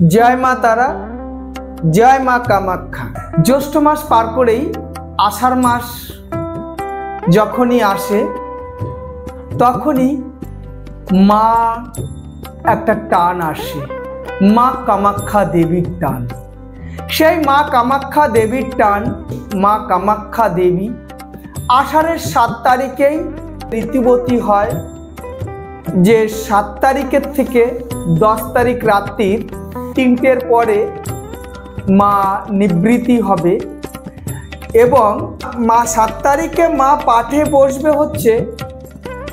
जय मा तारा, जय मा कामाख्या। ज्येष्ठ मास पार करेई आषाढ़ मास जखनी आसे तखनी मा एक टान आसे, मा कामाख्या देवीर टान। सेई मा कामाख्या देवीर टान, मा कामाख्या देवी आषाढ़ेर 7 तारिखेई ऋतुवती हय, जे 7 तारिखेर थेके 10 तारिख रात्रिर 3टेर परे मा निवृत्ति हबे एवं मा 7 तारिखे मा पाठे बसबे होच्छे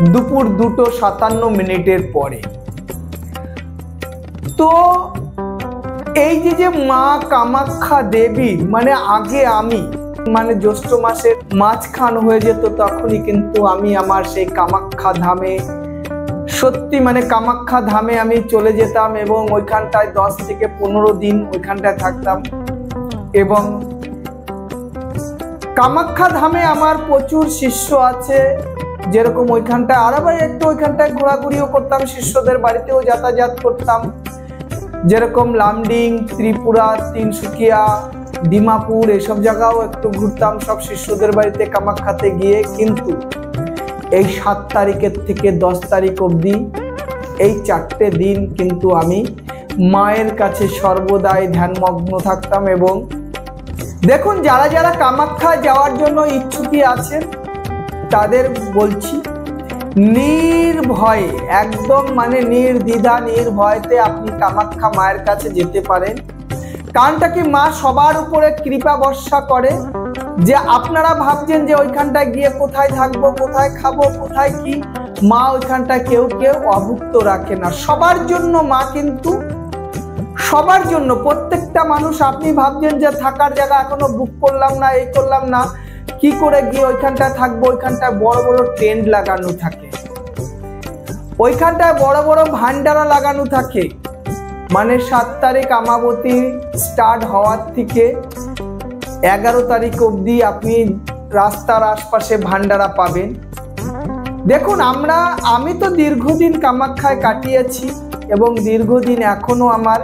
दुपुर 2:57 परे। तो এই যে মা কামাখ্যা দেবী মানে আগে আমি মানে জ্যৈষ্ঠ মাসের মাঝখান হয়ে যেত তখনই কিন্তু আমি আমার সেই কামাখ্যা ধামে সত্যি মানে কামাখ্যা ধামে আমি চলে যেতাম এবং ওইখানটায় 10 থেকে 15 দিন ওইখানটায় থাকতাম এবং কামাখ্যা ধামে আমার প্রচুর শিষ্য আছে, যেরকম ওইখানটায় আরবাই একটু ওইখানটায় ঘোরাঘুরিও করতাম, শিষ্যদের বাড়িতেও যাতায়াত করতাম, যেরকম লামডিং, ত্রিপুরা, তিনসুকিয়া, ডিমাপুর এসব জায়গাও একটু ঘুরতাম সব শিষ্যদের বাড়িতে কামাখ্যাতে গিয়ে। কিন্তু এই 7 তারিখের থেকে 10 তারিখ অবধি এই 4টে দিন কিন্তু আমি মায়ের কাছে সর্বদাই ধ্যানমগ্ন থাকতাম। এবং দেখুন যারা যারা কামাখ্যা যাওয়ার জন্য ইচ্ছুকি আছেন তাদের বলছি নির্ভয়ে একদম মানে নির্দ্বিধা নির্ভয়তে আপনি কামাখ্যা মায়ের কাছে যেতে পারেন। কারণটা কি মা সবার উপরে কৃপা বর্ষা করে, যে আপনারা ভাবছেন যে ওইখানটায় গিয়ে কোথায় থাকবো, কোথায় খাবো, কোথায় কি, মা ওইখানটায় কেউ কেউ অভুক্ত রাখে না। সবার জন্য মা কিন্তু সবার জন্য প্রত্যেকটা মানুষ, আপনি ভাবছেন যে থাকার জায়গা এখনো বুক করলাম না, এই করলাম না, কি করে গিয়ে ওইখানটায় থাকবো, ওইখানটায় বড় বড় টেন্ট লাগানো থাকে, ওইখানটায় বড় বড় ভান্ডারা লাগানো থাকে। মানে 7 তারিখ আমাবতী স্টার্ট হওয়ার থেকে 11 তারিখ অবধি আপনি রাস্তার আশপাশে ভান্ডারা পাবেন। দেখুন আমি তো দীর্ঘদিন কামাখ্যায় কাটিয়েছি এবং দীর্ঘদিন এখনো আমার,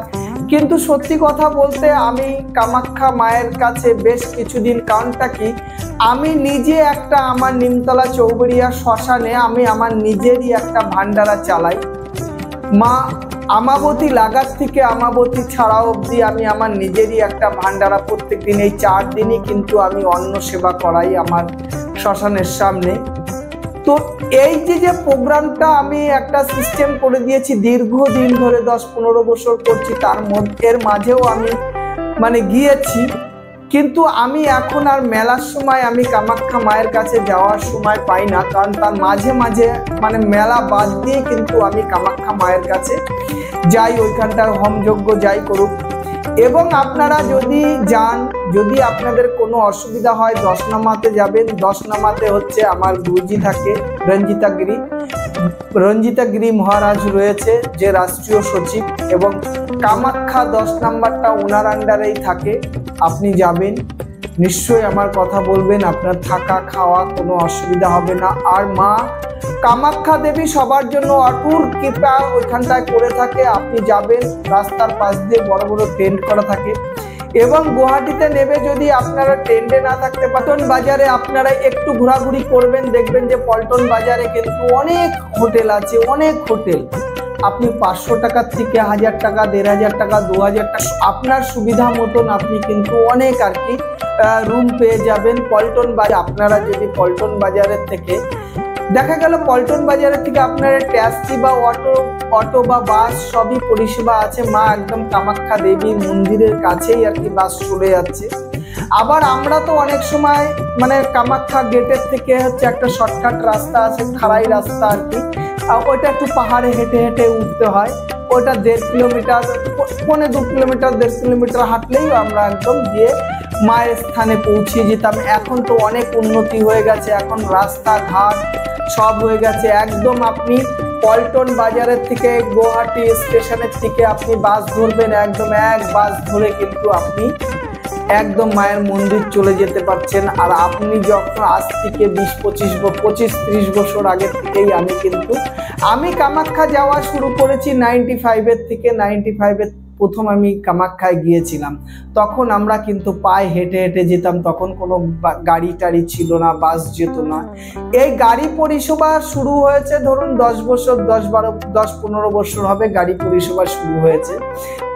কিন্তু সত্যি কথা বলতে আমি কামাখ্যা মায়ের কাছে বেশ কিছুদিন, কারণটা কি আমি নিজে একটা আমার নিমতলা চৌবাড়িয়া শ্মশানে আমি আমার নিজেরই একটা ভান্ডারা চালাই। মা আমাবতী লাগার থেকে আমাবতী ছাড়া অবধি আমি আমার নিজেরই একটা ভান্ডারা প্রত্যেক দিন, এই 4 দিনই কিন্তু আমি অন্ন সেবা করাই আমার শ্মশানের সামনে। তো এই যে প্রোগ্রামটা আমি একটা সিস্টেম করে দিয়েছি দীর্ঘদিন ধরে 10-15 বছর করছি, তার এর মাঝেও আমি মানে গিয়েছি, কিন্তু আমি এখন আর মেলার সময় আমি কামাখ্যা মায়ের কাছে যাওয়ার সময় পাই না, কারণ তার মাঝে মাঝে মানে মেলা বাদ দিয়ে কিন্তু আমি কামাখ্যা মায়ের কাছে যাই, ওইখানটায় হোমযজ্ঞ যাই করুক। এবং আপনারা যদি যান, যদি আপনাদের কোনো অসুবিধা হয় 10 নামাতে যাবেন। 10 নামাতে হচ্ছে আমার গুরুজি থাকে রঞ্জিতা গিরি মহারাজ রয়েছে যে রাষ্ট্রীয় সচিব, এবং কামাখ্যা 10 নাম্বারটা ওনার আন্ডারেই থাকে। আপনি যাবেন, নিশ্চয়ই আমার কথা বলবেন, আপনার থাকা খাওয়া কোনো অসুবিধা হবে না। আর মা কামাখ্যা দেবী সবার জন্য অটুট কৃপা ওইখানটায় করে থাকে। আপনি যাবেন, রাস্তার পাশ দিয়ে বড় বড় টেন্ট করা থাকে। এবং গুয়াহাটিতে নেবে যদি আপনারা টেন্টে না থাকতে, পল্টন বাজারে আপনারা একটু ঘোরাঘুরি করবেন, দেখবেন যে পল্টন বাজারে কিন্তু অনেক হোটেল আছে, অনেক হোটেল। আপনি 500 টাকার থেকে 1000 টাকা, 1500 টাকা, 2000 টাকা আপনার সুবিধা মতন আপনি কিন্তু অনেক আর কি রুম পেয়ে যাবেন পল্টন বাজার। আপনারা যদি পল্টন বাজারের থেকে দেখা গেল পল্টন বাজারের থেকে আপনারা ট্যাক্সি বা অটো বা বাস সবই পরিষেবা আছে। মা একদম কামাখ্যা দেবী মন্দিরের কাছেই আর কি বাস চলে যাচ্ছে। আবার আমরা তো অনেক সময় মানে কামাখ্যা গেটের থেকে হচ্ছে একটা শর্টকাট রাস্তা আছে, খাড়াই রাস্তা আর কি, ওইটা একটু পাহাড়ে হেঁটে হেঁটে উঠতে হয়। ওইটা 1.5 কিলোমিটার, 2 কিলোমিটার 1.5 কিলোমিটার হাঁটলেই আমরা একদম গিয়ে মায়ের স্থানে পৌঁছে যেতাম। এখন তো অনেক উন্নতি হয়ে গেছে, এখন রাস্তাঘাট সব হয়ে গেছে। একদম আপনি পল্টন বাজারের থেকে গুয়াহাটি স্টেশনের থেকে আপনি বাস ধরবেন, একদম এক বাস ধরে কিন্তু আপনি একদম মায়ের মন্দির চলে যেতে পারছেন। আর আপনি যখন আজ থেকে 20-25-30 বছর আগে থেকেই আমি কামাখ্যা যাওয়া শুরু করেছি 95-এর থেকে 95-এর প্রথম আমি কামাখ্যায় গিয়েছিলাম তখন আমরা কিন্তু পায়ে হেঁটে হেঁটে যেতাম, তখন কোনো গাড়ি টাড়ি ছিল না, বাস যেত না। এই গাড়ি পরিষেবা শুরু হয়েছে ধরুন 10 বছর, 10-15 বছর হবে গাড়ি পরিষেবা শুরু হয়েছে।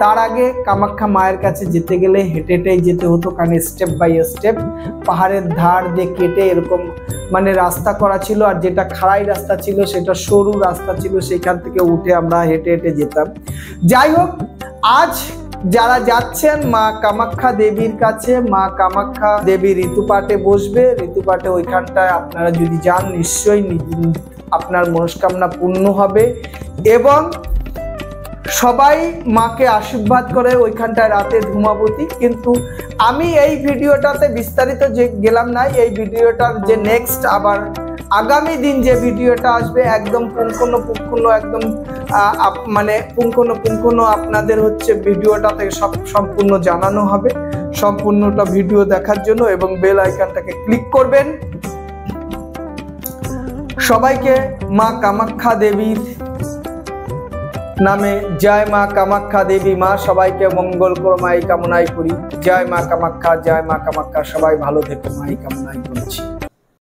তার আগে কামাখ্যা মায়ের কাছে যেতে গেলে হেঁটে হেঁটেই যেতে হতো, কারণ স্টেপ বাই স্টেপ পাহাড়ের ধার দিয়ে কেটে এরকম মানে রাস্তা করা ছিল, আর যেটা খাড়াই রাস্তা ছিল সেটা সরু রাস্তা ছিল, সেখান থেকে উঠে আমরা হেঁটে হেঁটে যেতাম। যাই হোক, আজ যারা যাচ্ছেন মা কামাখ্যা দেবীর কাছে, মা কামাখ্যা দেবী ঋতুপাটে বসবে, ঋতুপাটে ওইখানটায় আপনারা যদি যান নিশ্চয়ই আপনার মনস্কামনা পূর্ণ হবে এবং সবাই মাকে আশীর্বাদ করে ওইখানটায় রাতে ধূমাবতী। কিন্তু আমি এই ভিডিওটাতে বিস্তারিত যে গেলাম না, এই ভিডিওটার যে নেক্সট আবার আগামী দিন যে ভিডিওটা আসবে একদম পুঙ্খানুপুঙ্খ একদম মানে পুঙ্খানুপুঙ্খ আপনাদের হচ্ছে ভিডিওটাতে সম্পূর্ণ জানানো হবে। সম্পূর্ণটা ভিডিও দেখার জন্য এবং বেল আইকনটাকে ক্লিক করবেন। সবাইকে মা কামাখ্যা দেবীর নামে জয় মা কামাখ্যা দেবী মা, সবাইকে মঙ্গল করমা এই কামনাই করি। জয় মা কামাখ্যা, জয় মা কামাখ্যা, সবাই ভালো থেকো মা এই কামনাই করছি।